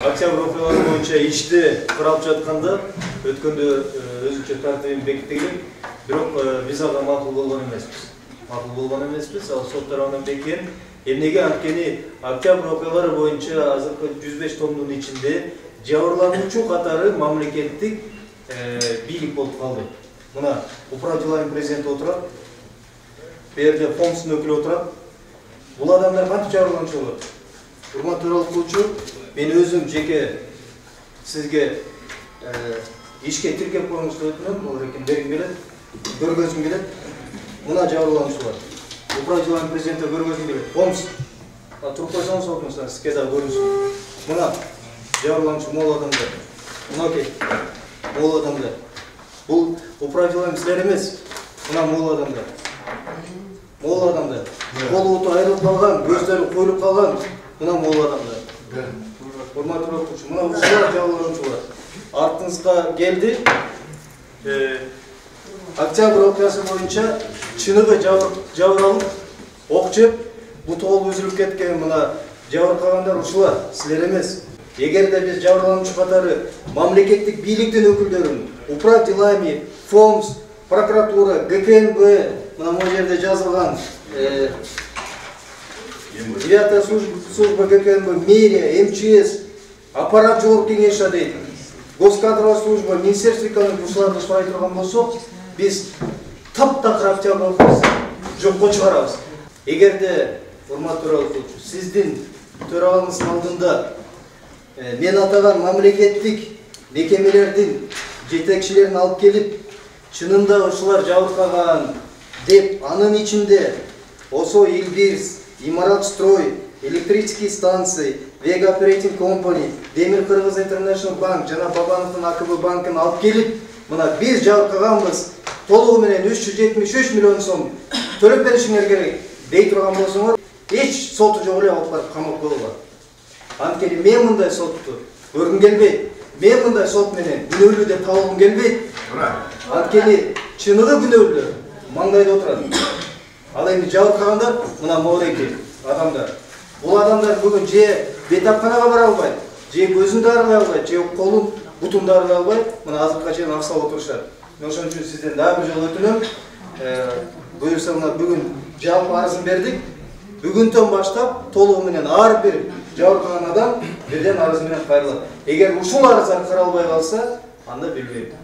Октябрь окуялары боюнча ишти каралып жатканда өткөндө өзүнчө тартибин бекиткен, бирок биз ага макул болгон эмеспиз. Ал сот тарабынан бекиткен. Эмнеге анткени октябрь окуялары боюнча азыркы 105 томдун ичинде жабырлануучу катары мамлекеттик бийлик болуп калды. Мына управдылайым президенти отурат, берде фонддун өкүлү отурат. Бул адамдар кантип жабырлануучу болот? Урматтуу окуучу, мен өзüm жеке сизге ишке тиркеп коюңузду өтүнөм. Бул экен бергим келет, көргөзүм келет. Мына жабырлануучулар. Управдылайым президенти көргөзүм келет. Фондс. Туруп койсоңуз окуңуздар, сизге да көрүнсүн. Мына жабырлануучу мол адамдар. Мынакей мол адамдар. Бул управдылайым силер эмес. Мына мол адамдар. Мол адамдар. Колу буту айрылып калган, көздөрү коюлуп калган. Мына мол адамдар. Урматтуу окуучу, мына ушулар жабырлануучулар. Артыңызга келди. Октябрь окуясы боюнча чыныгы жабыралып, ок жеп, бутол үзүлүп кеткен мына жабыркагандар ушулар, силер эмес. Эгерде биз жабырлануучу катары мамлекеттик бийликтин өкүлдөрүн, управдылайым, ФОМС, прокуратура, ГКНБ, мына могу жерде жазылган 9-я служба ГКНБ, мэрия, МЧС, аппарат жогорку кеңеши дейт, госкадровая служба, министерство экономики ушуларды сурай турган болсок, биз таптакыр октябрь окуясын жокко чыгарабыз. Эгерде, урматтуу окуучу, сиздин төрагалыңыздын алдында мен атаган мамлекеттик мекемелердин жетекчилерин алып келип, чынында ушулар жабыркаган деп, анын ичинде ОСО Илбирс, Имаратстрой, электрические станции, Vega Operating Company, Демир Кыргыз International Bank, жана Бабановдун АКБ банкын алып келип, мына биз жабыркаганбыз, толугу менен 373 миллион сом төлөп беришиңер керек дей турган болсоңор, эч соту жок эле алып барып камап коюлган. Анткени мен мындай сотту көргүм келбейт. Мен мындай сот менен күнөөлүү деп табылгым келбейт. Анткени чыныгы күнөөлүү маңдайда отурат. Ал эми жабыркагандар мына могуреки адамдар. Бул адамдар бүгүн же бетапканага бара албайт, же көзүн дарылай албайт, же колун бутун дарылай албайт, мына азыркыга чейин аксап отурушат. Мен ошон үчүн сизден дагы бир жолу өтүнөм. Буюрса мына бүгүн жалпы арызын бердик. Бүгүндөн баштап толугу менен ар бир жабыркаган адам бирден арыз менен кайрылат. Эгер ушул арыздар каралбай калса, анда билбейм.